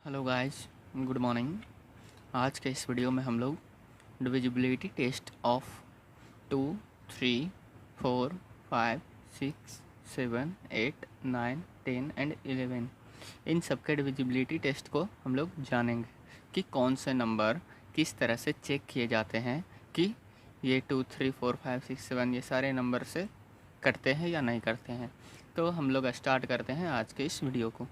Hello guys, good morning. आज के इस वीडियो में हम लोग डिविजिबिलिटी टेस्ट ऑफ 2, 3, 4, 5, 6, 7, 8, 9, 10 एंड 11 इन सब के डिविजिबिलिटी टेस्ट को हम लोग जानेंगे कि कौन से नंबर किस तरह से चेक किए जाते हैं कि ये 2, 3, 4, 5, 6, 7 ये सारे नंबर से कटते हैं या नहीं करते हैं। तो हम लोग स्टार्ट करते हैं आज के इस वीडियो को।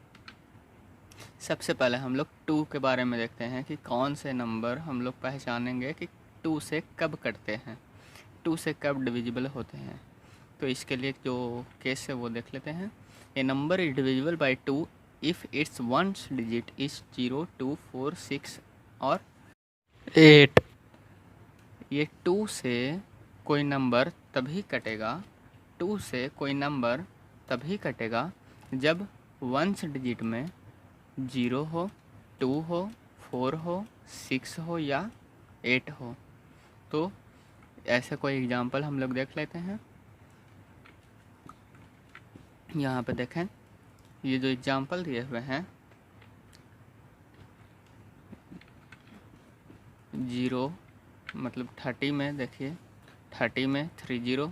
सबसे पहले हम लोग 2 के बारे में देखते हैं कि कौन से नंबर हम लोग पहचानेंगे कि 2 से कब कटते हैं, 2 से कब डिविजिबल होते हैं। तो इसके लिए जो केस है वो देख लेते हैं। A number is divisible by 2 if it's ones digit is 0, 2, 4, 6 और 8। ये 2 से कोई नंबर तभी कटेगा, 2 से कोई नंबर तभी कटेगा जब वंस डिजिट में 0 हो, 2 हो, 4 हो, 6 हो या 8 हो। तो ऐसे कोई एग्जांपल हम लोग देख लेते हैं। यहाँ पे देखें, ये जो एग्जांपल दिए हुए हैं 0 मतलब 30 में देखिए, 30 में 30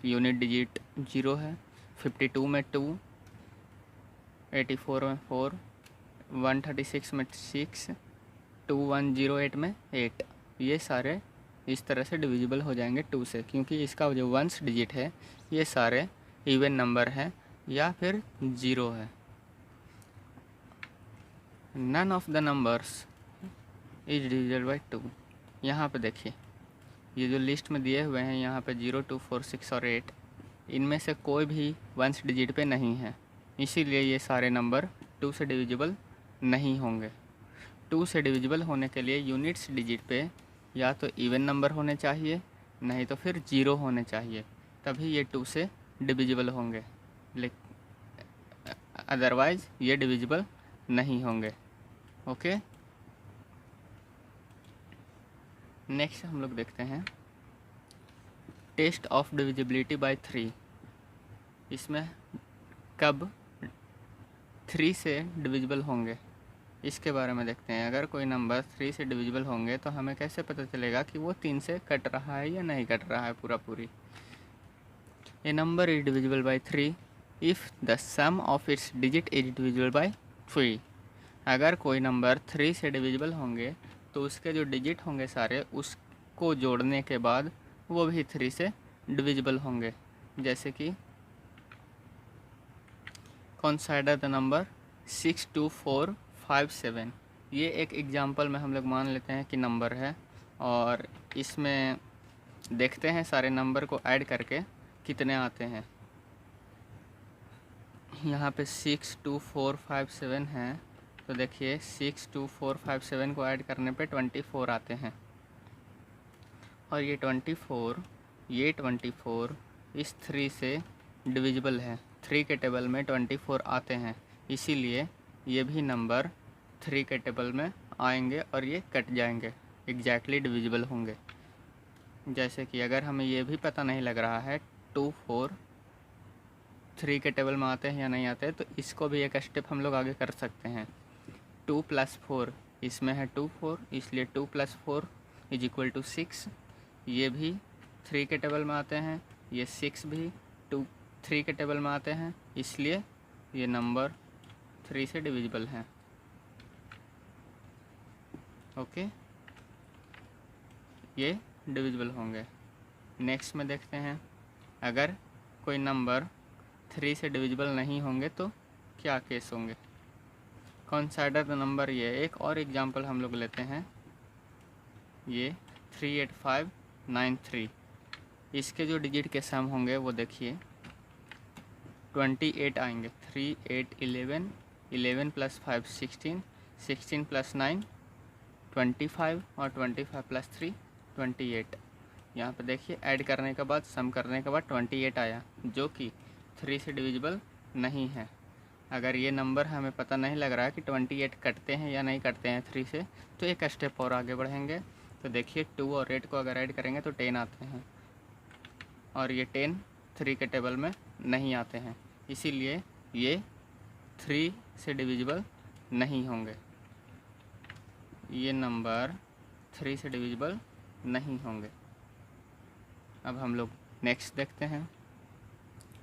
यूनिट डिजिट 0 है, 52 में 2, 84 में 4, 136 में 6, 2108 में 8। ये सारे इस तरह से डिविजिबल हो जाएंगे 2 से, क्योंकि इसका जो वंस डिजिट है ये सारे इवन नंबर है या फिर 0 है। None of the numbers is divisible by 2। यहाँ पे देखिए, ये जो लिस्ट में दिए हुए हैं यहाँ पे 0, 2, 4, 6 और 8, इनमें से कोई भी वंस डिजिट पे नहीं है, इसीलिए ये सारे नंबर 2 से डिविजिबल नहीं होंगे। 2 से डिविजिबल होने के लिए यूनिट्स डिजिट पे या तो इवन नंबर होने चाहिए, नहीं तो फिर 0 होने चाहिए, तभी ये 2 से डिविजिबल होंगे, अदरवाइज़ ये डिविजिबल नहीं होंगे। ओके, नेक्स्ट हम लोग देखते हैं टेस्ट ऑफ डिविजिबिलिटी बाय 3। इसमें कब 3 से डिविजिबल होंगे इसके बारे में देखते हैं। अगर कोई नंबर 3 से डिविजिबल होंगे तो हमें कैसे पता चलेगा कि वो 3 से कट रहा है या नहीं कट रहा है पूरी। A number is divisible by 3 if the sum of its digit is divisible by 3। अगर कोई नंबर 3 से डिविजिबल होंगे तो उसके जो डिजिट होंगे सारे, उसको जोड़ने के बाद वो भी 3 से डिविजिबल होंगे। जैसे कि कंसीडर द नंबर 6, 2, 4, 5, 7। ये एक एग्जांपल में हम लोग मान लेते हैं कि नंबर है, और इसमें देखते हैं सारे नंबर को ऐड करके कितने आते हैं। यहाँ पे 6, 2, 4, 5, 7 हैं, तो देखिए 6, 2, 4, 5, 7 को ऐड करने पे 24 आते हैं। और ये 24 इस 3 से डिविजिबल है, 3 के टेबल में 24 आते हैं, इसीलिए ये भी नंबर 3 के टेबल में आएंगे और ये कट जाएंगे, एग्जैक्टली डिविजिबल होंगे। जैसे कि अगर हमें ये भी पता नहीं लग रहा है 2, 4 3 के टेबल में आते हैं या नहीं आते, तो इसको भी एक स्टेप हम लोग आगे कर सकते हैं। 2 + 4, इसमें है 2, 4, इसलिए 2 + 4 = 6। ये भी 3 के टेबल में आते हैं, ये 6 भी 3 के टेबल में आते हैं, इसलिए ये नंबर 3 से डिविजिबल हैं। ओके, ये डिविजिबल होंगे। नेक्स्ट में देखते हैं, अगर कोई नंबर 3 से डिविजिबल नहीं होंगे तो क्या केस होंगे। कंसीडर द नंबर, ये एक और एग्जांपल हम लोग लेते हैं, ये 38593। इसके जो डिजिट के सम होंगे वो देखिए 28 आएंगे। 3, 8, 11, 11 + 5 16, 16 + 9 25 और 25 + 3 28। यहाँ पे देखिए ऐड करने के बाद, सम करने के बाद 28 आया, जो कि 3 से डिविजिबल नहीं है। अगर ये नंबर हमें पता नहीं लग रहा है कि 28 कटते हैं या नहीं कटते हैं 3 से, तो एक स्टेप और आगे बढ़ेंगे। तो देखिए 2 और 8 को अगर ऐड करेंगे तो 10 आते हैं, और ये 10 3 के टेबल में नहीं आते हैं, इसीलिए ये 3 से डिविजिबल नहीं होंगे, ये नंबर 3 से डिविजिबल नहीं होंगे। अब हम लोग नेक्स्ट देखते हैं।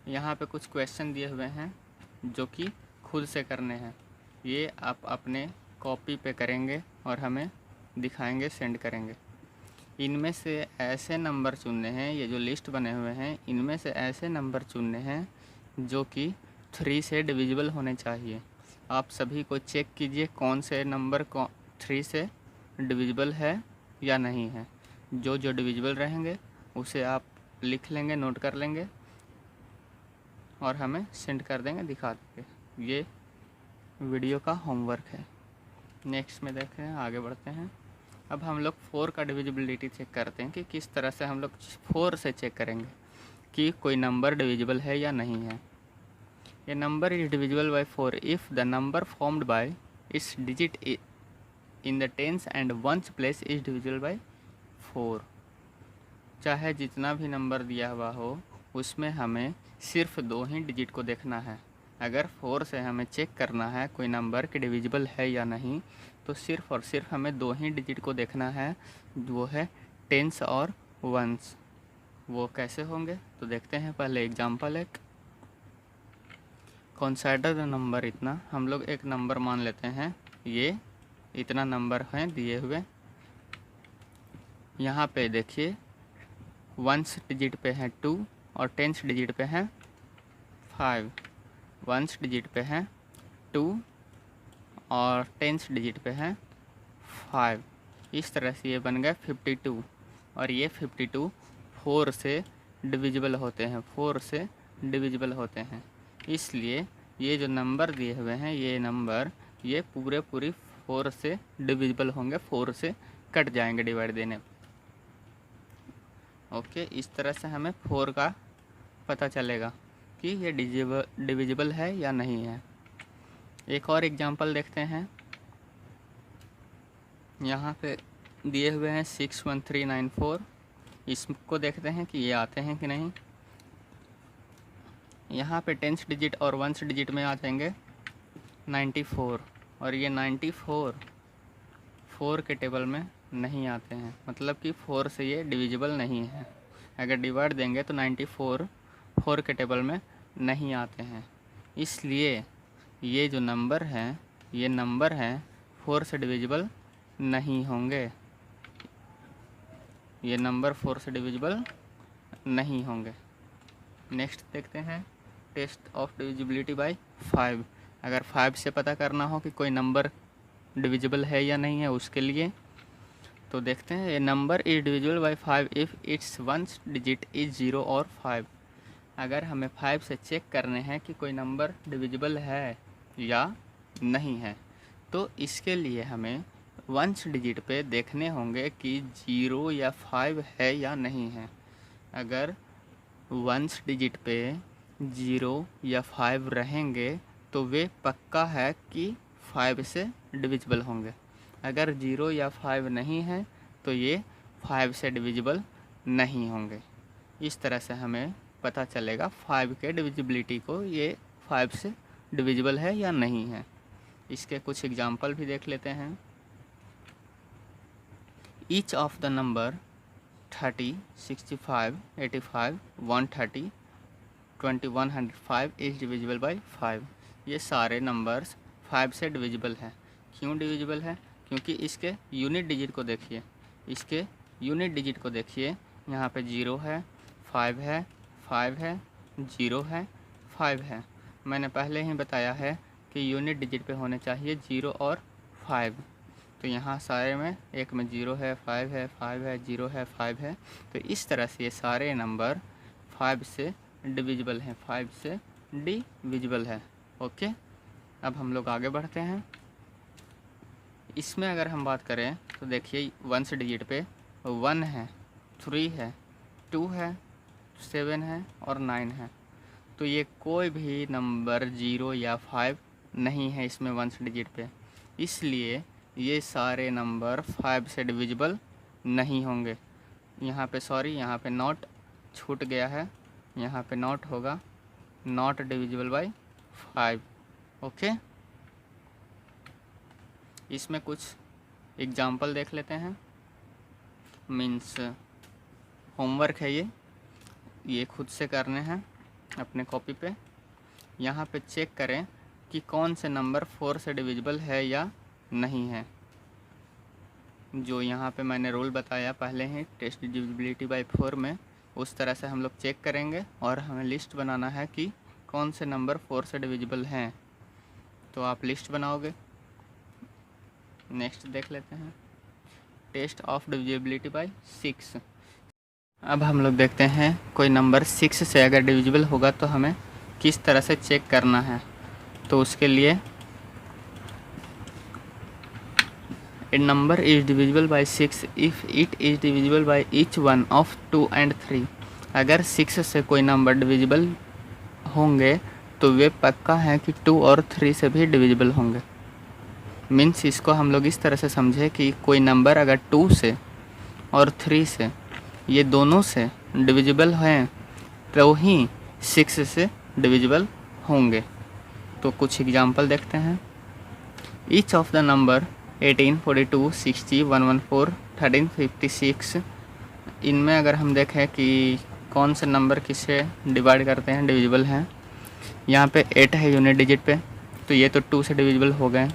यहाँ पे कुछ क्वेश्चन दिए हुए हैं जो कि खुद से करने हैं। ये आप अपने कॉपी पे करेंगे और हमें दिखाएंगे, सेंड करेंगे। इनमें से ऐसे नंबर चुनने हैं, ये जो लिस्ट बने हुए हैं इनमें से ऐसे नंबर चुनने हैं जो कि 3 से डिविजिबल होने चाहिए। आप सभी को चेक कीजिए कौन से नंबर 3 से डिविजिबल है या नहीं है। जो जो डिविजिबल रहेंगे उसे आप लिख लेंगे, नोट कर लेंगे और हमें सेंड कर देंगे, दिखा देंगे। ये वीडियो का होमवर्क है। नेक्स्ट में देखते हैं, आगे बढ़ते हैं। अब हम लोग 4 का डिविजिबिलिटी चेक करते हैं कि किस तरह से हम लोग 4 से चेक करेंगे कि कोई नंबर डिविजिबल है या नहीं है। ये number is divisible by 4 if the number formed by its digit in the tens and ones place is divisible by 4। चाहे जितना भी नंबर दिया हुआ हो उसमें हमें सिर्फ 2 ही डिजिट को देखना है। अगर 4 से हमें चेक करना है कोई नंबर कि डिविजिबल है या नहीं, तो सिर्फ और सिर्फ हमें 2 ही डिजिट को देखना है, वो है टेंस और वंस। वो कैसे होंगे तो देखते हैं। पहले एग्जांपल एक, कंसीडर द नंबर इतना। हम लोग एक नंबर मान लेते हैं, ये इतना नंबर हैं दिए हुए। यहाँ पे देखिए वंस डिजिट पे है 2 और टेंस डिजिट पे है 5। वंस डिजिट पे है 2 और टेंस डिजिट पे है 5। इस तरह से ये बन गया 52। और ये 52 4 से डिविजिबल होते हैं, 4 से डिविजिबल होते हैं। इसलिए ये जो नंबर दिए हुए हैं ये नंबर ये पूरे 4 से डिविजिबल होंगे, 4 से कट जाएंगे डिवाइड देने पर। ओके, इस तरह से हमें 4 का पता चलेगा कि ये डिविजिबल है या नहीं है। एक और एग्जांपल देखते हैं। यहाँ पे दिए हुए हैं 61394। इसको देखते हैं कि ये आते हैं कि नहीं। यहाँ पे टेंस डिजिट और वंस डिजिट में आ जाएंगे 94 और ये 94 4 के टेबल में नहीं आते हैं, मतलब कि 4 से ये डिविजिबल नहीं है। अगर डिवाइड देंगे तो 94 4 के टेबल में नहीं आते हैं। इसलिए ये जो नंबर हैं ये नंबर हैं 4 से डिविजिबल नहीं होंगे। ये नंबर 4 से डिविजिबल नहीं होंगे। नेक्स्ट देखते हैं, टेस्ट ऑफ डिविजिबिलिटी बाय 5। अगर 5 से पता करना हो कि कोई नंबर डिविजिबल है या नहीं है उसके लिए तो देखते हैं। ये number is divisible bye 5 if it's ones digit is 0 और 5। अगर हमें 5 से चेक करने हैं कि कोई नंबर डिविजिबल है या नहीं है तो इसके लिए हमें वंस डिजिट पे देखने होंगे कि 0 या 5 है या नहीं है। अगर वंस डिजिट पे 0 या 5 रहेंगे तो वे पक्का है कि 5 से डिविजिबल होंगे। अगर 0 या 5 नहीं है तो ये 5 से डिविजिबल नहीं होंगे। इस तरह से हमें पता चलेगा 5 के डिविजिबिलिटी को, ये 5 से डिविजिबल है या नहीं है। इसके कुछ एग्जांपल भी देख लेते हैं। Each of the number 30, 65, 85, 130, 2105 is divisible bye 5। ये सारे नंबर्स 5 से डिविजिबल हैं। क्यों डिविजिबल है? क्योंकि इसके यूनिट डिजिट को देखिए, इसके यूनिट डिजिट को देखिए। यहाँ पे 0 है, 5 है, 5 है, 0 है, 5 है। मैंने पहले ही बताया है कि यूनिट डिजिट पे होने चाहिए 0 और 5। तो यहाँ सारे में एक में 0 है, 5 है, 5 है, 0 है, 5 है। तो इस तरह से ये सारे नंबर 5 से डिविजिबल हैं, 5 से डिविजिबल है। ओके, अब हम लोग आगे बढ़ते हैं। इसमें अगर हम बात करें तो देखिए वंस डिजिट पे 1 है, 3 है, 2 है, 7 है और 9 है। तो ये कोई भी नंबर 0 या 5 नहीं है इसमें वंस डिजिट पे। इसलिए ये सारे नंबर 5 से डिविजिबल नहीं होंगे। यहाँ पे सॉरी, यहाँ पे नॉट छूट गया है, यहाँ पे नॉट होगा, नॉट डिविजिबल बाय 5। ओके, इसमें कुछ एग्जाम्पल देख लेते हैं, मीन्स होमवर्क है ये खुद से करने हैं अपने कॉपी पे। यहाँ पे चेक करें कि कौन से नंबर 4 से डिविजिबल है या नहीं है। जो यहाँ पे मैंने रूल बताया पहले ही टेस्ट डिविजिबिलिटी बाय 4 में, उस तरह से हम लोग चेक करेंगे और हमें लिस्ट बनाना है कि कौन से नंबर 4 से डिविजिबल हैं। तो आप लिस्ट बनाओगे। नेक्स्ट देख लेते हैं टेस्ट ऑफ डिविजिबिलिटी बाय 6। अब हम लोग देखते हैं कोई नंबर 6 से अगर डिविजिबल होगा तो हमें किस तरह से चेक करना है। तो उसके लिए A number is divisible by 6 if it is divisible by each one of 2 and 3। अगर 6 से कोई नंबर डिविजिबल होंगे तो वे पक्का है कि 2 और 3 से भी डिविजिबल होंगे। मीन्स इसको हम लोग इस तरह से समझे कि कोई नंबर अगर 2 से और 3 से ये दोनों से डिविजिबल हैं तो ही 6 से डिविजिबल होंगे। तो कुछ एग्जांपल देखते हैं। ईच ऑफ द नंबर 18, 42, 60, 114, 13, 56, इनमें अगर हम देखें कि कौन से नंबर किससे डिवाइड करते हैं डिविजिबल हैं। यहाँ पे 8 है यूनिट डिजिट पे, तो ये तो 2 से डिविजिबल हो गए।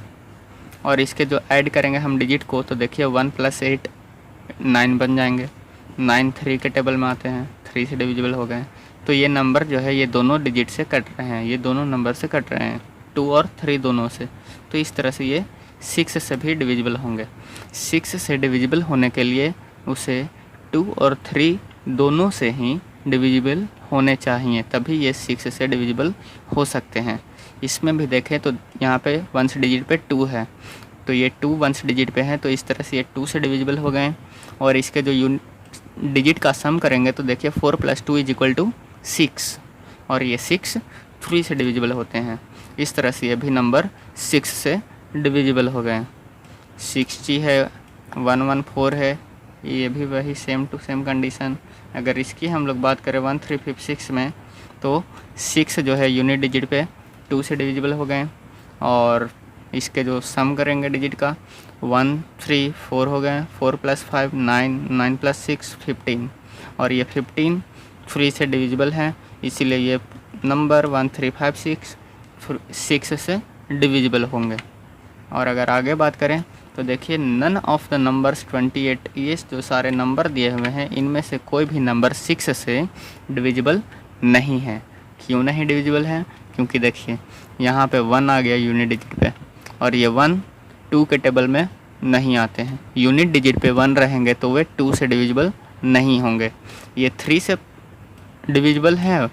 और इसके जो ऐड करेंगे हम डिजिट को तो देखिए 1 + 8 9 बन जाएंगे। 9 3 के टेबल में आते हैं, 3 से डिविजिबल हो गए। तो ये नंबर जो है ये दोनों डिजिट से कट रहे हैं, ये दोनों नंबर से कट रहे हैं, 2 और 3 दोनों से। तो इस तरह से ये 6 से भी डिविजिबल होंगे। 6 से डिविजिबल होने के लिए उसे 2 और 3 दोनों से ही डिविजिबल होने चाहिए, तभी ये 6 से डिविजिबल हो सकते हैं। इसमें भी देखें तो यहाँ पे 1 डिजिट पे 2 है, तो ये 2 1 डिजिट पे है, तो इस तरह से ये 2 से डिविजिबल हो गए। और इसके जो डिजिट का सम करेंगे तो देखिए 4 + 2 = 6, और ये 6 3 से डिविजिबल होते हैं। इस तरह से ये भी नंबर 6 से डिविजिबल हो गए। 60 है, 114 है, ये भी वही सेम टू सेम कंडीशन। अगर इसकी हम लोग बात करें 1356 में तो 6 जो है यूनिट डिजिट पे 2 से डिविजिबल हो गए। और इसके जो सम करेंगे डिजिट का 1 3 4 हो गए, 4 + 5 9, 9 + 6 15, और ये 15 3 से डिविजिबल है, इसीलिए ये नंबर 1356 6 से डिविजिबल होंगे। और अगर आगे बात करें तो देखिए नन ऑफ द नंबर्स 28, ये जो सारे नंबर दिए हुए हैं इनमें से कोई भी नंबर 6 से डिविजिबल नहीं है। क्यों नहीं डिविजिबल है? क्योंकि देखिए यहाँ पे 1 आ गया यूनिट डिजिट पे, और ये 1 2 के टेबल में नहीं आते हैं। यूनिट डिजिट पे 1 रहेंगे तो वे 2 से डिविजिबल नहीं होंगे। ये 3 से डिविजिबल है,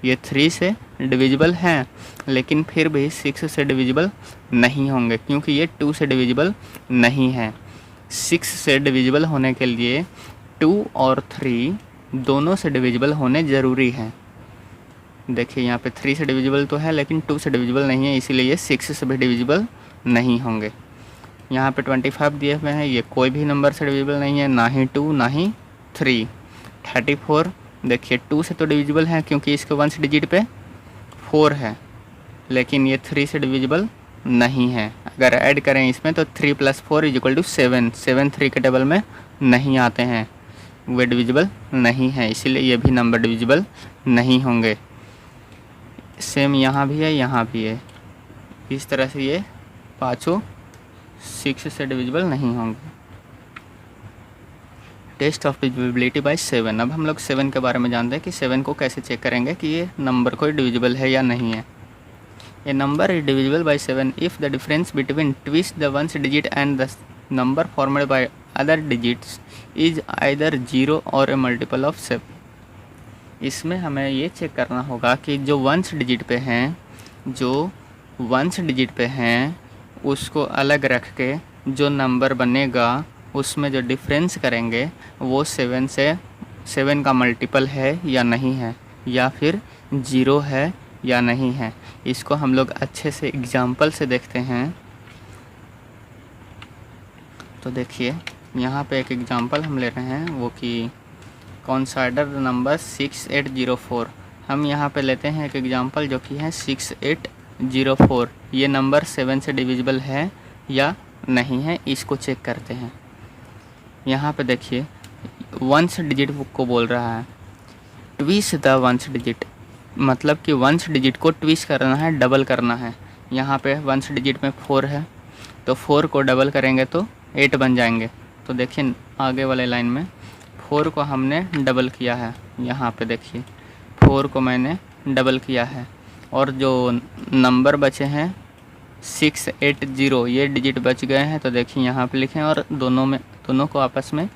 ये 3 से डिविजिबल हैं, लेकिन फिर भी 6 से डिविजिबल नहीं होंगे क्योंकि ये 2 से डिविजिबल नहीं है। 6 से डिविजिबल होने के लिए 2 और 3 दोनों से डिविजिबल होने ज़रूरी हैं। देखिए यहाँ पे 3 से डिविजिबल तो है लेकिन 2 से डिविजिबल नहीं है, इसीलिए ये 6 से भी डिविजिबल नहीं होंगे। यहाँ पे 25 दिए हुए हैं, ये कोई भी नंबर से डिविजिबल नहीं है, ना ही 2 ना ही 3। 34 देखिए 2 से तो डिविजिबल है क्योंकि इसके 1 डिजिट पे 4 है, लेकिन ये 3 से डिविजिबल नहीं है। अगर ऐड करें इसमें तो 3 + 4 = 7, 7 3 के टेबल में नहीं आते हैं, वे डिविजिबल नहीं है, इसीलिए ये भी नंबर डिविजिबल नहीं होंगे। सेम यहाँ भी है, यहाँ भी है। इस तरह से ये पाँचों 6 से डिविजिबल नहीं होंगे। Test of divisibility by 7। अब हम लोग 7 के बारे में जानते हैं कि 7 को कैसे चेक करेंगे कि ये नंबर कोई डिविजिबल है या नहीं है। A number is divisible by 7 if the difference between twice the 1 digit and the number formed by other digits is either 0 और ए मल्टीपल ऑफ 7। इसमें हमें ये चेक करना होगा कि जो 1 डिजिट पे हैं, जो 1 डिजिट पे हैं उसको अलग रख के जो नंबर बनेगा उसमें जो डिफरेंस करेंगे वो 7 का मल्टीपल है या नहीं है, या फिर 0 है या नहीं है। इसको हम लोग अच्छे से एग्जाम्पल से देखते हैं। तो देखिए यहाँ पे एक एग्जाम्पल हम ले रहे हैं, वो कि कंसीडर द नंबर 6804। हम यहाँ पे लेते हैं एक एग्जाम्पल जो कि है 6804। ये नंबर 7 से डिविजिबल है या नहीं है, इसको चेक करते हैं। यहाँ पे देखिए वंस डिजिट को बोल रहा है, ट्विस्ट द वंस डिजिट, मतलब कि वंस डिजिट को ट्विस्ट करना है, डबल करना है। यहाँ पे वंस डिजिट में 4 है, तो 4 को डबल करेंगे तो 8 बन जाएंगे। तो देखिए आगे वाले लाइन में 4 को हमने डबल किया है, यहाँ पे देखिए 4 को मैंने डबल किया है, और जो नंबर बचे हैं 680 ये डिजिट बच गए हैं। तो देखिए यहाँ पे लिखें और दोनों को आपस में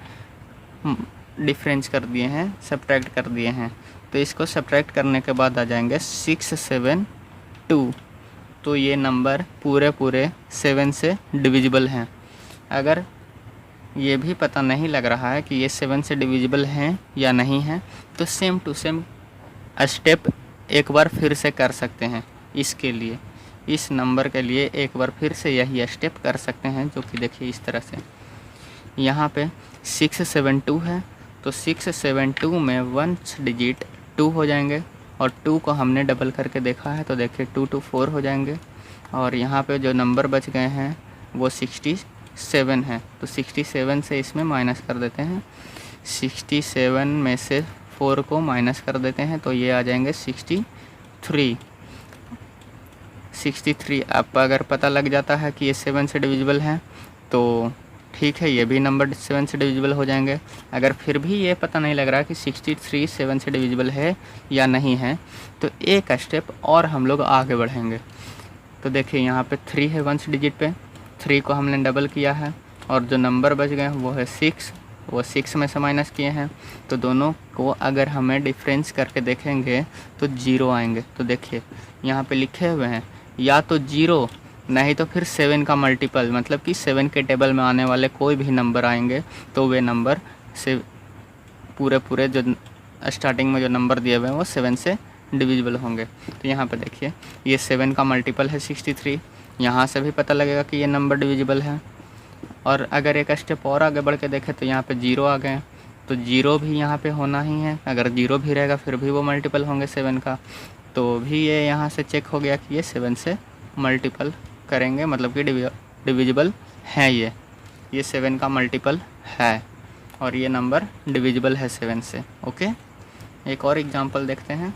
डिफरेंस कर दिए हैं, सब्ट्रैक्ट कर दिए हैं। तो इसको सब्ट्रैक्ट करने के बाद आ जाएंगे 672। तो ये नंबर पूरे 7 से डिविजिबल हैं। अगर ये भी पता नहीं लग रहा है कि ये 7 से डिविजिबल हैं या नहीं हैं, तो सेम टू सेम स्टेप एक बार फिर से कर सकते हैं। इसके लिए इस नंबर के लिए एक बार फिर से यही स्टेप कर सकते हैं, जो कि देखिए इस तरह से। यहाँ पे 672 है, तो 672 में 1 डिजिट 2 हो जाएंगे, और 2 को हमने डबल करके देखा है, तो देखिए 2 to 4 हो जाएंगे। और यहाँ पे जो नंबर बच गए हैं वो 67 है, तो 67 से इसमें माइनस कर देते हैं। 67 में से 4 को माइनस कर देते हैं, तो ये आ जाएंगे 63। आपको अगर पता लग जाता है कि ये 7 से डिविजिबल हैं तो ठीक है, ये भी नंबर 7 से डिविजिबल हो जाएंगे। अगर फिर भी ये पता नहीं लग रहा कि 63 7 से डिविजिबल है या नहीं है, तो एक स्टेप और हम लोग आगे बढ़ेंगे। तो देखिए यहाँ पे 3 है 1 डिजिट पे, 3 को हमने डबल किया है, और जो नंबर बच गए वो है 6, वो 6 में से माइनस किए हैं। तो दोनों को अगर हमें डिफरेंस करके देखेंगे तो 0 आएंगे। तो देखिए यहाँ पे लिखे हुए हैं या तो 0, नहीं तो फिर 7 का मल्टीपल, मतलब कि 7 के टेबल में आने वाले कोई भी नंबर आएंगे तो वे नंबर से पूरे जो स्टार्टिंग में जो नंबर दिए हुए हैं वो 7 से डिविजिबल होंगे। तो यहाँ पे देखिए ये 7 का मल्टीपल है 63, यहाँ से भी पता लगेगा कि ये नंबर डिविजिबल है। और अगर एक स्टेप और आगे बढ़ के देखें तो यहाँ पे 0 आ गए, तो 0 भी यहाँ पे होना ही है। अगर 0 भी रहेगा फिर भी वो मल्टीपल होंगे 7 का, तो भी ये यहाँ से चेक हो गया कि ये 7 से मल्टीपल करेंगे, मतलब कि डिविजिबल है। ये 7 का मल्टीपल है और ये नंबर डिविजिबल है 7 से। ओके, एक और एग्जांपल देखते हैं।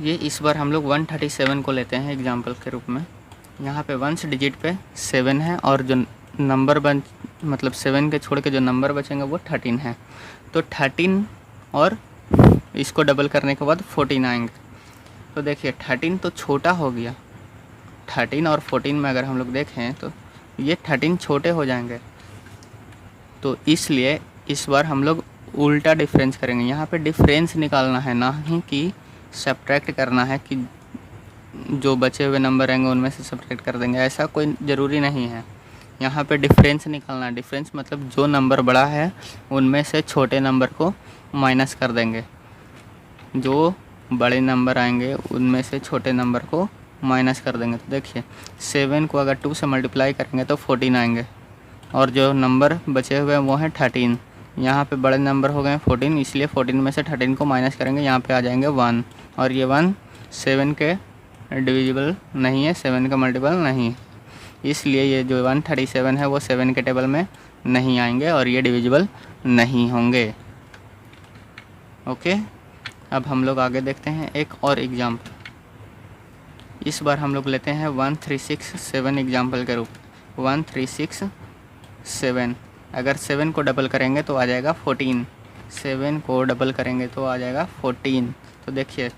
ये इस बार हम लोग 137 को लेते हैं एग्जांपल के रूप में। यहाँ पे 1 डिजिट पे 7 है, और जो नंबर मतलब 7 के छोड़ के जो नंबर बचेंगे वो 13 है। तो 13 और इसको डबल करने के बाद 14 आएंगे। तो देखिए 13 तो छोटा हो गया, 13 और 14 में अगर हम लोग देखें तो ये 13 छोटे हो जाएंगे। तो इसलिए इस बार हम लोग उल्टा डिफरेंस करेंगे। यहाँ पे डिफरेंस निकालना है, ना ही कि सब्ट्रैक्ट करना है कि जो बचे हुए नंबर रहेंगे उनमें से सब्ट्रैक्ट कर देंगे, ऐसा कोई ज़रूरी नहीं है। यहाँ पे डिफरेंस निकालना है। डिफरेंस मतलब जो नंबर बड़ा है उनमें से छोटे नंबर को माइनस कर देंगे, जो बड़े नंबर आएंगे उनमें से छोटे नंबर को माइनस कर देंगे। तो देखिए 7 को अगर 2 से मल्टीप्लाई करेंगे तो 14 आएंगे, और जो नंबर बचे हुए हैं वो हैं 13। यहाँ पे बड़े नंबर हो गए 14, इसलिए 14 में से 13 को माइनस करेंगे, यहाँ पे आ जाएंगे 1, और ये 1 7 के डिविजिबल नहीं है, 7 का मल्टीपल नहीं है, इसलिए ये जो 137 है वो 7 के टेबल में नहीं आएंगे और ये डिविजिबल नहीं होंगे। ओके, अब हम लोग आगे देखते हैं एक और एग्जाम्पल। इस बार हम लोग लेते हैं 1367 एग्जाम्पल के रूप। 1367, अगर 7 को डबल करेंगे तो आ जाएगा 14, 7 को डबल करेंगे तो आ जाएगा 14। तो देखिए,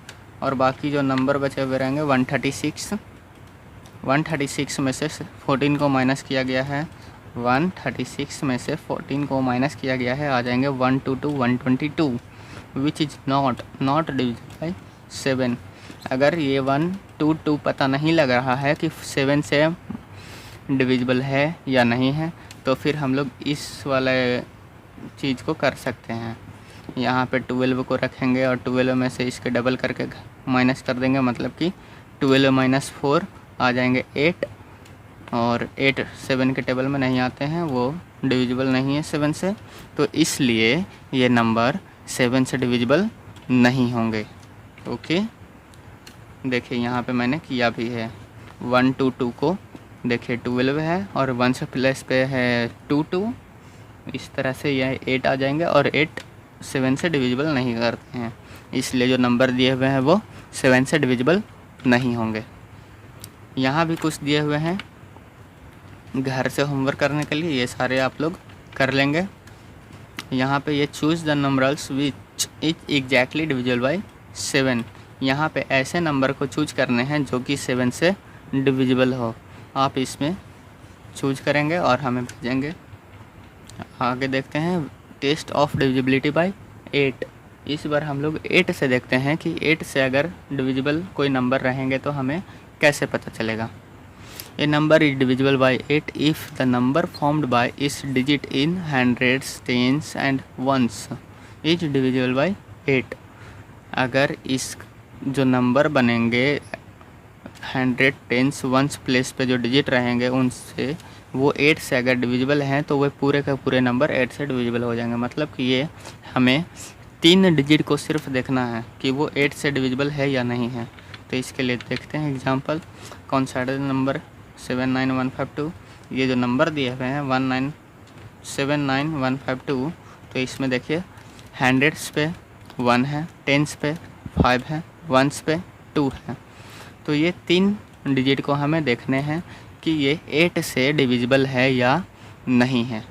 और बाकी जो नंबर बचे हुए रहेंगे 136 में से 14 को माइनस किया गया है, 136 में से 14 को माइनस किया गया है, आ जाएंगे 122 122, which is not divisible by 7। अगर ये 122 पता नहीं लग रहा है कि 7 से डिविजिबल है या नहीं है, तो फिर हम लोग इस वाले चीज़ को कर सकते हैं। यहाँ पे 12 को रखेंगे और 12 में से इसके डबल करके माइनस कर देंगे, मतलब कि 12 - 4 आ जाएंगे 8, और 8 7 के टेबल में नहीं आते हैं, वो डिविजिबल नहीं है 7 से, तो इसलिए ये नंबर 7 से डिविजिबल नहीं होंगे। ओके, देखिए यहाँ पे मैंने किया भी है। 1 2 2 को देखिए 12 है और 1 से प्लस पे है 2 2, इस तरह से यह 8 आ जाएंगे और 8 7 से डिविजिबल नहीं करते हैं, इसलिए जो नंबर दिए हुए हैं वो 7 से डिविजिबल नहीं होंगे। यहाँ भी कुछ दिए हुए हैं घर से होमवर्क करने के लिए, ये सारे आप लोग कर लेंगे। यहाँ पे ये choose the numbers which is exactly divisible by 7, यहाँ पे ऐसे नंबर को चूज करने हैं जो कि 7 से डिविजिबल हो। आप इसमें चूज करेंगे और हमें भेजेंगे। आगे देखते हैं टेस्ट ऑफ डिविजिबिलिटी बाय 8। इस बार हम लोग 8 से देखते हैं कि 8 से अगर डिविजिबल कोई नंबर रहेंगे तो हमें कैसे पता चलेगा। A number is divisible by 8 if the number formed by its digit in hundreds, tens and ones is divisible by 8। अगर इस जो नंबर बनेंगे 100, टेंस, वंस प्लेस पे जो डिजिट रहेंगे उनसे वो 8 से अगर डिविजिबल हैं तो वह पूरे का पूरे नंबर 8 से डिविजिबल हो जाएंगे। मतलब कि ये हमें 3 डिजिट को सिर्फ देखना है कि वो 8 से डिविजिबल है या नहीं है। तो इसके लिए देखते हैं एग्जांपल। कौन सा नंबर 79152, ये जो नंबर दिए हुए हैं 1979152, तो इसमें देखिए हंड्रेड्स पे 1 है, टेंस पे 5 है, वंस पे 2 है। तो ये 3 डिजिट को हमें देखने हैं कि ये 8 से डिविजिबल है या नहीं है।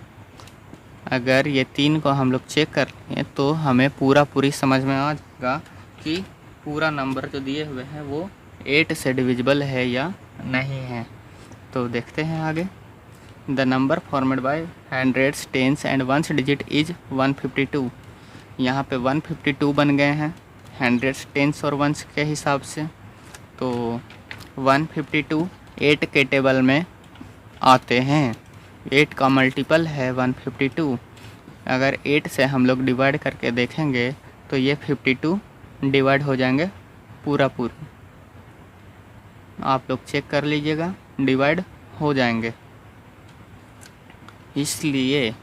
अगर ये 3 को हम लोग चेक कर लें तो हमें पूरी समझ में आ जाएगा कि पूरा नंबर जो दिए हुए हैं वो 8 से डिविजिबल है या नहीं है। तो देखते हैं आगे। The number formed by hundreds, tens and ones digit is 152। यहाँ पे 152 बन गए हैं हंड्रेड्स, टेंस और वंस के हिसाब से। तो 152 8 के टेबल में आते हैं, 8 का मल्टीपल है 152। अगर 8 से हम लोग डिवाइड करके देखेंगे तो ये 52 डिवाइड हो जाएंगे पूरा। आप लोग चेक कर लीजिएगा, डिवाइड हो जाएंगे। इसलिए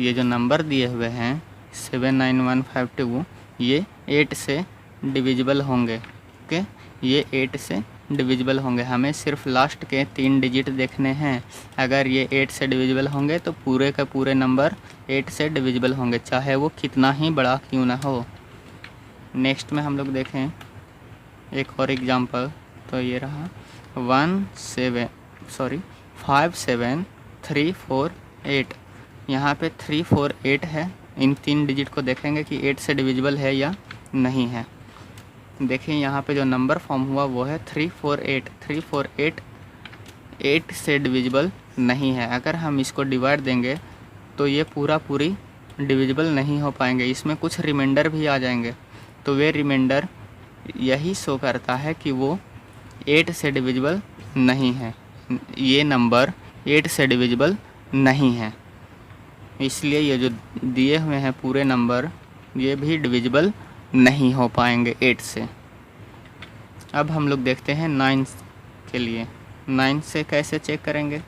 ये जो नंबर दिए हुए हैं 79152 ये 8 से डिविजिबल होंगे। ओके, ये 8 से डिविजिबल होंगे। हमें सिर्फ लास्ट के 3 डिजिट देखने हैं। अगर ये 8 से डिविजिबल होंगे तो पूरे का पूरे नंबर 8 से डिविजिबल होंगे, चाहे वो कितना ही बड़ा क्यों ना हो। नेक्स्ट में हम लोग देखें एक और एग्जांपल। तो ये रहा 57348। यहाँ पे 348 है। इन 3 डिजिट को देखेंगे कि 8 से डिविजिबल है या नहीं है। देखिए यहाँ पे जो नंबर फॉर्म हुआ वो है 348। 348 8 से डिविजिबल नहीं है। अगर हम इसको डिवाइड देंगे तो ये पूरी डिविजिबल नहीं हो पाएंगे, इसमें कुछ रिमाइंडर भी आ जाएंगे। तो वे रिमाइंडर यही शो करता है कि वो 8 से डिविजिबल नहीं है, ये नंबर 8 से डिविजिबल नहीं है। इसलिए ये जो दिए हुए हैं पूरे नंबर ये भी डिविजिबल नहीं हो पाएंगे 8 से। अब हम लोग देखते हैं 9 के लिए। 9 से कैसे चेक करेंगे।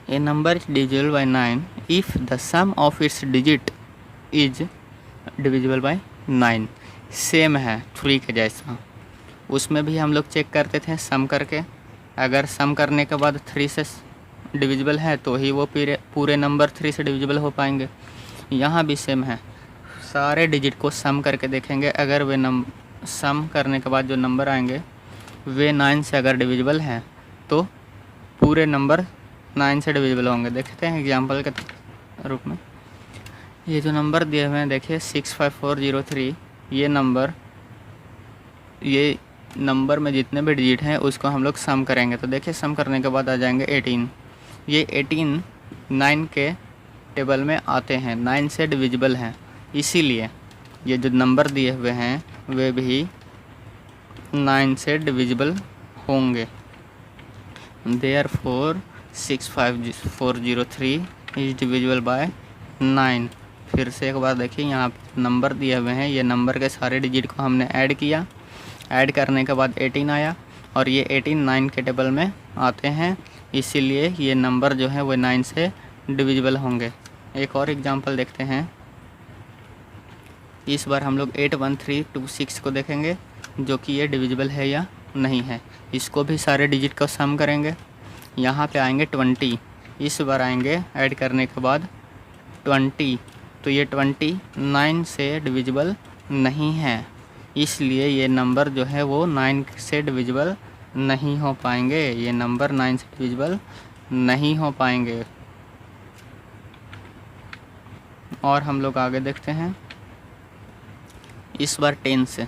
A number is divisible by 9 if the sum of its digit is divisible by 9। Same है 3 के जैसा। उसमें भी हम लोग चेक करते थे सम करके, अगर सम करने के बाद 3 से डिविजिबल है तो ही वो पूरे नंबर 3 से डिविजिबल हो पाएंगे। यहाँ भी सेम है, सारे डिजिट को सम करके देखेंगे। अगर वे सम करने के बाद जो नंबर आएंगे वे 9 से अगर डिविजिबल हैं तो पूरे नंबर 9 से डिविजिबल होंगे। देखते हैं एग्जांपल के रूप में। ये जो नंबर दिए हुए हैं देखिए 65403, ये नंबर में जितने भी डिजिट हैं उसको हम लोग सम करेंगे। तो देखिए सम करने के बाद आ जाएंगे 18। ये 18 9 के टेबल में आते हैं, 9 से डिविजिबल हैं। इसीलिए ये जो नंबर दिए हुए हैं वे भी 9 से डिविजिबल होंगे। Therefore 65403 is divisible by 9। फिर से एक बार देखिए, यहाँ पे नंबर दिए हुए हैं, ये नंबर के सारे डिजिट को हमने ऐड किया। ऐड करने के बाद 18 आया और ये 18 9 के टेबल में आते हैं। इसीलिए ये नंबर जो है वो 9 से डिविजिबल होंगे। एक और एग्जांपल देखते हैं। इस बार हम लोग 81326 को देखेंगे जो कि ये डिविजिबल है या नहीं है। इसको भी सारे डिजिट को सम करेंगे, यहाँ पे आएंगे 20, इस बार आएंगे ऐड करने के बाद 20, तो ये 29 से डिविजिबल नहीं है, इसलिए ये नंबर जो है वो 9 से डिविजिबल नहीं हो पाएंगे, ये नंबर 9 से डिविजिबल नहीं हो पाएंगे। और हम लोग आगे देखते हैं, इस बार 10 से।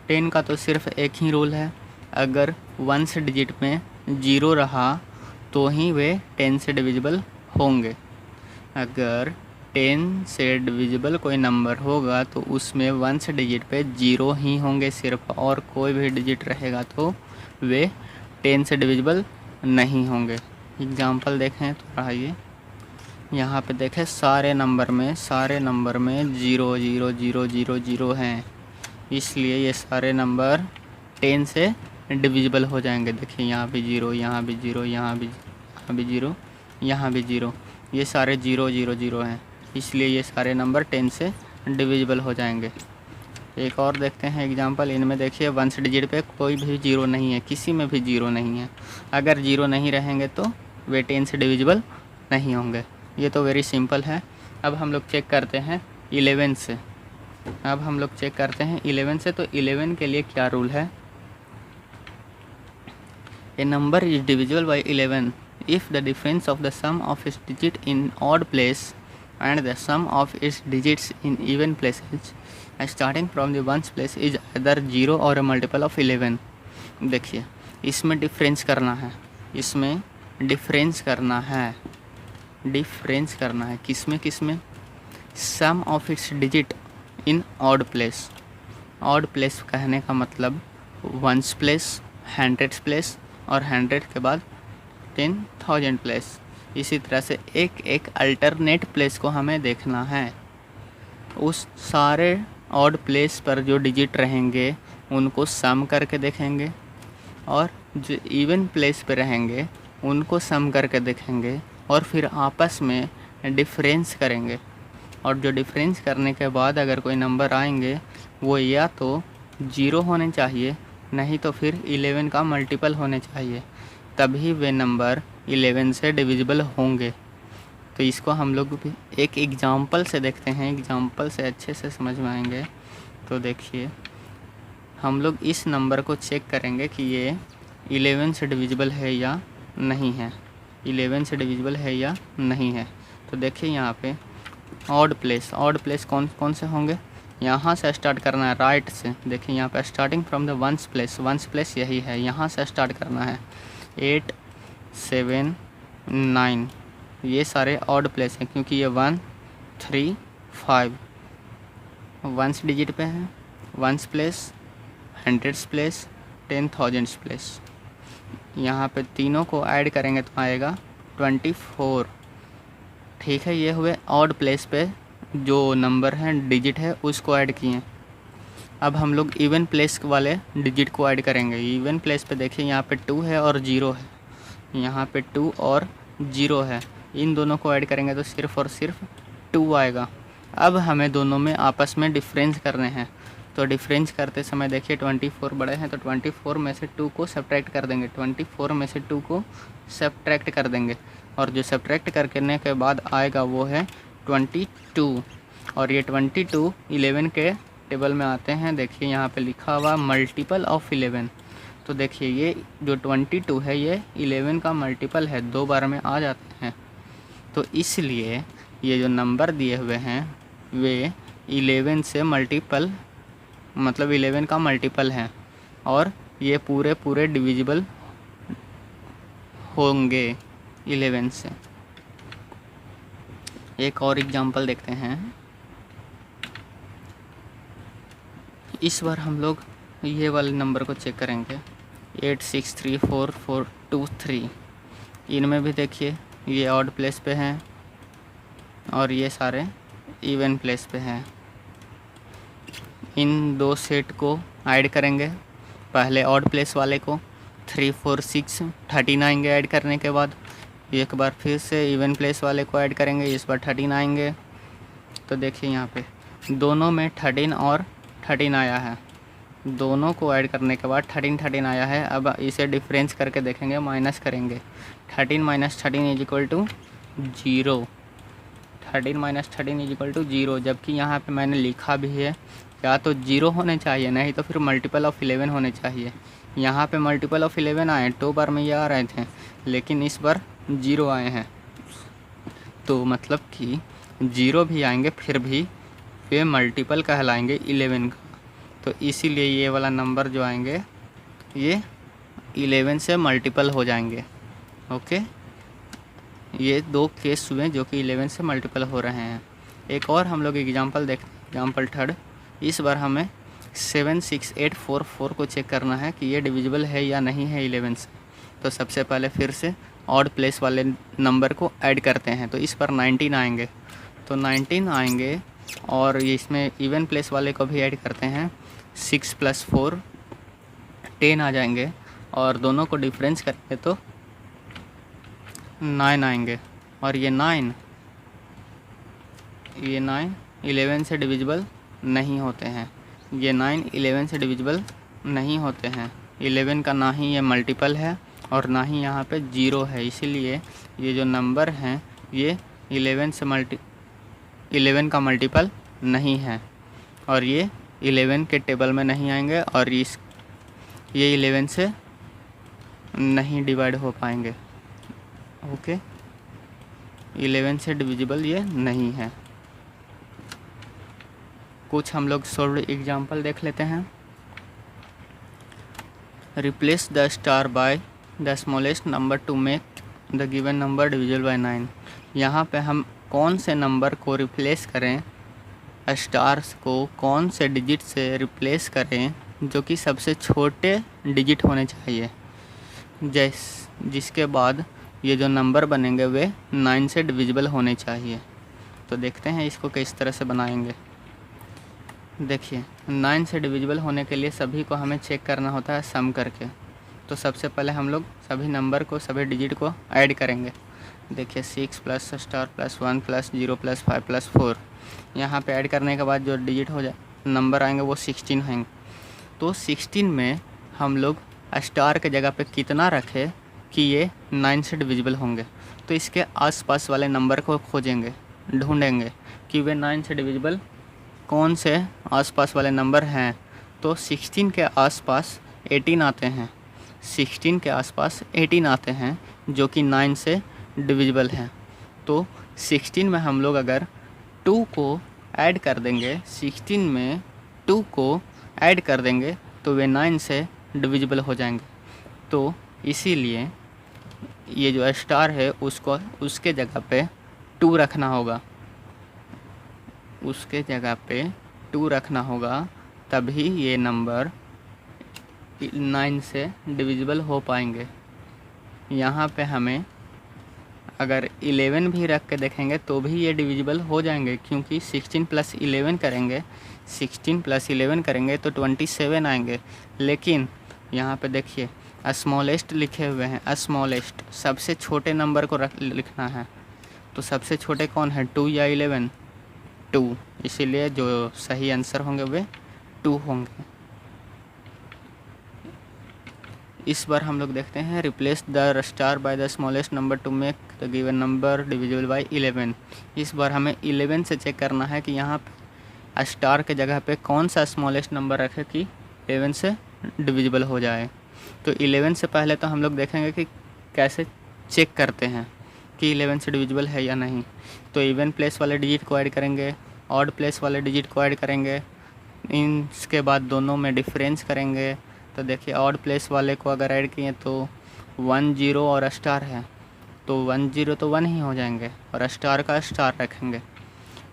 10 का तो सिर्फ एक ही रूल है, अगर 1 डिजिट में 0 रहा तो ही वे 10 से डिविजिबल होंगे। अगर 10 से डिविजिबल कोई नंबर होगा तो उसमें 1 डिजिट पे 0 ही होंगे सिर्फ, और कोई भी डिजिट रहेगा तो वे 10 से डिविजिबल नहीं होंगे। एग्जांपल देखें तो आइए, यहाँ पे देखें सारे नंबर में 0 0 0 0 0 हैं, इसलिए ये सारे नंबर 10 से डिविजिबल हो जाएंगे। देखिए यहाँ भी 0, यहाँ भी 0, यहाँ भी 0, यहाँ भी 0, ये सारे 0 0 0 हैं, इसलिए ये सारे नंबर 10 से डिविजिबल हो जाएंगे। एक और देखते हैं एग्जांपल, इनमें देखिए 1 डिजिट पे कोई भी 0 नहीं है, किसी में भी 0 नहीं है। अगर 0 नहीं रहेंगे तो वे 10 से डिविजिबल नहीं होंगे। ये तो वेरी सिंपल है। अब हम लोग चेक करते हैं 11 से। अब हम लोग चेक करते हैं 11 से, तो 11 के लिए क्या रूल है? A number is divisible by 11 if the difference of the sum of its digit in odd place and the sum of its digits in even places starting from the ones place is either 0 or a multiple of 11। देखिए इसमें difference करना है, इसमें difference करना है, difference करना है किसमें? Sum of its digit in odd place. Odd place कहने का मतलब 1s प्लेस, 100s प्लेस और 100 के बाद 10,000 प्लेस। इसी तरह से एक एक अल्टरनेट प्लेस को हमें देखना है। उस सारे ऑड प्लेस पर जो डिजिट रहेंगे उनको सम करके देखेंगे, और जो इवन प्लेस पे रहेंगे उनको सम करके देखेंगे, और फिर आपस में डिफरेंस करेंगे। और जो डिफरेंस करने के बाद अगर कोई नंबर आएंगे वो या तो 0 होने चाहिए, नहीं तो फिर 11 का मल्टीपल होने चाहिए, तभी वे नंबर 11 से डिविजिबल होंगे। तो इसको हम लोग भी एक एग्जांपल से देखते हैं, एग्जांपल से अच्छे से समझ में आएंगे। तो देखिए हम लोग इस नंबर को चेक करेंगे कि ये 11 से डिविजिबल है या नहीं है, 11 से डिविजिबल है या नहीं है। तो देखिए यहाँ पे ऑड प्लेस कौन कौन से होंगे? यहाँ से स्टार्ट करना है राइट से। देखिए यहाँ पे starting from the ones place यही है, यहाँ से स्टार्ट करना है। 8 7 9 ये सारे ऑड प्लेस हैं, क्योंकि ये 1 3 5 1s डिजिट पे है, 1s place, 100s place, 10,000s place. यहाँ पे तीनों को ऐड करेंगे तो आएगा 24। ठीक है, ये हुए ऑड प्लेस पे जो नंबर है डिजिट है उसको ऐड किए। अब हम लोग इवन प्लेस वाले डिजिट को ऐड करेंगे। इवन प्लेस पे देखिए यहाँ पे 2 है और 0 है, यहाँ पे 2 और 0 है, इन दोनों को ऐड करेंगे तो सिर्फ़ और सिर्फ 2 आएगा। अब हमें दोनों में आपस में डिफरेंस करने हैं, तो डिफरेंस करते समय देखिए 24 बड़े हैं तो 24 में से 2 को सब्ट्रैक्ट कर देंगे, 24 में से 2 को सब्ट्रैक्ट कर देंगे, और जो सब्ट्रैक्ट करने के बाद आएगा वो है 22। और ये 22 11 के टेबल में आते हैं। देखिए यहाँ पे लिखा हुआ मल्टीपल ऑफ 11। तो देखिए ये जो 22 है ये 11 का मल्टीपल है, 2 बार में आ जाते हैं। तो इसलिए ये जो नंबर दिए हुए हैं वे 11 से मल्टीपल, मतलब 11 का मल्टीपल है, और ये पूरे डिविजिबल होंगे 11 से। एक और एग्जांपल देखते हैं। इस बार हम लोग ये वाले नंबर को चेक करेंगे, 8 6 3 4 4 2 3। इनमें भी देखिए ये ऑड प्लेस पे हैं और ये सारे इवन प्लेस पे हैं। इन दो सेट को ऐड करेंगे, पहले ऑड प्लेस वाले को 3 4 6 13 आएंगे, ऐड करने के बाद एक बार फिर से इवन प्लेस वाले को ऐड करेंगे, इस बार 13 आएंगे। तो देखिए यहाँ पे दोनों में 13 और 13 आया है, दोनों को ऐड करने के बाद 13 आया है। अब इसे डिफरेंस करके देखेंगे, माइनस करेंगे। 13 minus 13 is equal to 0। 13 minus 13 is equal to 0, जबकि यहाँ पे मैंने लिखा भी है या तो 0 होने चाहिए, नहीं तो फिर मल्टीपल ऑफ 11 होने चाहिए। यहाँ पे मल्टीपल ऑफ 11 आए, 2 बार में ये आ रहे थे, लेकिन इस बार 0 आए हैं। तो मतलब कि 0 भी आएंगे फिर भी वे मल्टीपल कहलाएंगे 11 का। तो इसीलिए ये वाला नंबर जो आएंगे ये 11 से मल्टीपल हो जाएंगे। ओके, ये 2 केस हुए जो कि 11 से मल्टीपल हो रहे हैं। एक और हम लोग एग्जांपल देखते हैं, एग्जांपल 3। इस बार हमें 76844 को चेक करना है कि ये डिविजिबल है या नहीं है 11 से। तो सबसे पहले फिर से ऑड प्लेस वाले नंबर को ऐड करते हैं। तो इस पर 19 आएंगे, तो 19 आएंगे, और इसमें इवन प्लेस वाले को भी ऐड करते हैं। 6 + 4 10 आ जाएंगे, और दोनों को डिफरेंस करेंगे तो 9 आएंगे। और ये 9 11 से डिविजिबल नहीं होते हैं। ये 9 11 से डिविजिबल नहीं होते हैं। 11 का ना ही ये मल्टीपल है और ना ही यहाँ पे 0 है, इसीलिए ये जो नंबर हैं ये 11 का मल्टीपल नहीं है, और ये 11 के टेबल में नहीं आएंगे, और ये 11 से नहीं डिवाइड हो पाएंगे। ओके, 11 से डिविजिबल ये नहीं है। कुछ हम लोग सॉल्व एग्जांपल देख लेते हैं। Replace the star by the smallest number two make the given number divisible by 9। यहाँ पे हम कौन से नंबर को रिप्लेस करें, स्टार्स को कौन से डिजिट से रिप्लेस करें जो कि सबसे छोटे डिजिट होने चाहिए, जिसके बाद ये जो नंबर बनेंगे वे 9 से डिविजिबल होने चाहिए। तो देखते हैं इसको किस तरह से बनाएंगे। देखिए, 9 से डिविजिबल होने के लिए सभी को हमें चेक करना होता है सम करके। तो सबसे पहले हम लोग सभी नंबर को, सभी डिजिट को ऐड करेंगे। देखिए 6 + स्टार + 1 + 0 + 5 + 4, यहाँ पे ऐड करने के बाद जो डिजिट हो जाए नंबर आएंगे वो 16 होंगे। तो 16 में हम लोग स्टार के जगह पे कितना रखें कि ये 9 से डिविजिबल होंगे। तो इसके आसपास वाले नंबर को खोजेंगे, ढूंढेंगे कि वे 9 से डिविजिबल कौन से आसपास वाले नंबर हैं। तो 16 के आसपास 18 आते हैं, 16 के आसपास 18 आते हैं जो कि 9 से डिविजिबल हैं। तो 16 में हम लोग अगर 2 को ऐड कर देंगे, 16 में 2 को ऐड कर देंगे तो वे 9 से डिविजिबल हो जाएंगे। तो इसीलिए ये जो स्टार है उसको उसके जगह पे 2 रखना होगा, उसके जगह पे 2 रखना होगा, तभी ये नंबर 9 से डिविजिबल हो पाएंगे। यहाँ पे हमें अगर 11 भी रख के देखेंगे तो भी ये डिविजिबल हो जाएंगे, क्योंकि 16 + 11 करेंगे, 16 + 11 करेंगे तो 27 आएंगे। लेकिन यहाँ पे देखिए स्मॉलेस्ट लिखे हुए हैं, स्मॉलेस्ट सबसे छोटे नंबर को लिखना है। तो सबसे छोटे कौन है, 2 या 11? 2, इसीलिए जो सही आंसर होंगे वे 2 होंगे। इस बार हम लोग देखते हैं replace the star by the smallest number two make the given number divisible by 11। इस बार हमें 11 से चेक करना है कि यहाँ पे स्टार के जगह पे कौन सा स्मॉलेस्ट नंबर रखे कि 11 से डिविजिबल हो जाए। तो 11 से पहले तो हम लोग देखेंगे कि कैसे चेक करते हैं कि 11 से डिविजिबल है या नहीं। तो इवन प्लेस वाले डिजिट को ऐड करेंगे, ऑड प्लेस वाले डिजिट को ऐड करेंगे, इसके बाद दोनों में डिफरेंस करेंगे। तो देखिए ऑड प्लेस वाले को अगर ऐड किए तो 1 0 और स्टार है, तो 1 0 तो 1 ही हो जाएंगे, और स्टार का स्टार रखेंगे।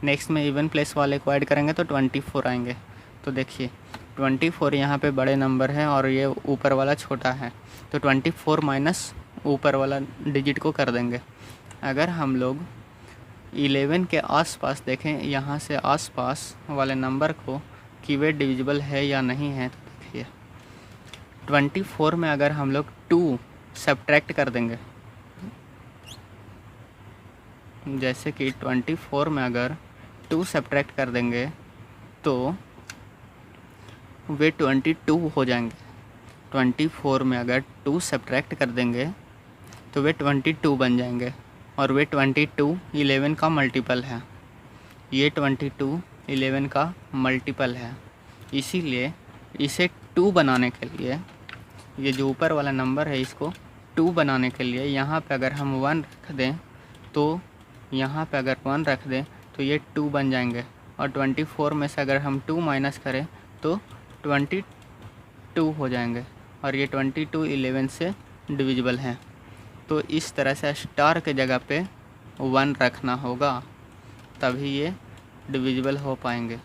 नेक्स्ट में इवन प्लेस वाले को ऐड करेंगे तो 24 आएंगे। तो देखिए 24 यहाँ पे बड़े नंबर है और ये ऊपर वाला छोटा है, तो 24 माइनस ऊपर वाला डिजिट को कर देंगे। अगर हम लोग 11 के आसपास देखें, यहाँ से आसपास वाले नंबर को कि वे डिविजिबल है या नहीं है, तो देखिए 24 में अगर हम लोग 2 सब्ट्रैक्ट कर देंगे, जैसे कि 24 में अगर 2 सब्ट्रैक्ट कर देंगे तो वे 22 हो जाएंगे। 24 में अगर 2 सब्ट्रैक्ट कर देंगे तो वे 22 बन जाएंगे, और वे 22 11 का मल्टीपल है। ये 22 11 का मल्टीपल है, इसीलिए इसे 2 बनाने के लिए, ये जो ऊपर वाला नंबर है इसको 2 बनाने के लिए यहाँ पे अगर हम 1 रख दें, तो यहाँ पे अगर 1 रख दें तो ये 2 बन जाएंगे, और 24 में से अगर हम 2 माइनस करें तो 22 हो जाएंगे, और ये 22 11 से डिविजिबल हैं। तो इस तरह से स्टार के जगह पे 1 रखना होगा, तभी ये डिविजिबल हो पाएंगे।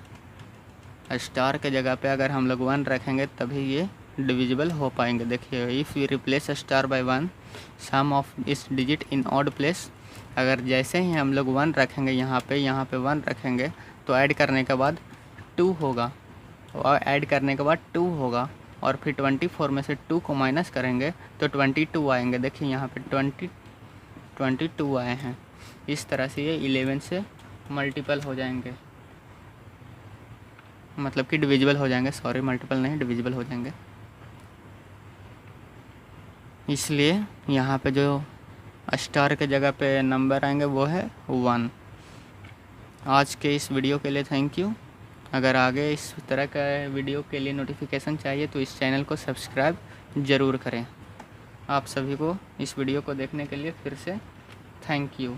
स्टार के जगह पे अगर हम लोग 1 रखेंगे तभी ये डिविजिबल हो पाएंगे। देखिए, if you replace star by 1 sum of is digit in odd place, अगर जैसे ही हम लोग 1 रखेंगे यहाँ पे 1 रखेंगे तो ऐड करने के बाद 2 होगा, और ऐड करने के बाद 2 होगा, और फिर 24 में से 2 को माइनस करेंगे तो 22 आएंगे। देखिए यहाँ पे 22 आए हैं। इस तरह से ये 11 से मल्टीपल हो जाएंगे, मतलब कि डिविजिबल हो जाएंगे। सॉरी, मल्टीपल नहीं, डिविजिबल हो जाएंगे। इसलिए यहाँ पे जो स्टार के जगह पे नंबर आएंगे वो है 1। आज के इस वीडियो के लिए थैंक यू। अगर आगे इस तरह का वीडियो के लिए नोटिफिकेशन चाहिए तो इस चैनल को सब्सक्राइब ज़रूर करें। आप सभी को इस वीडियो को देखने के लिए फिर से थैंक यू।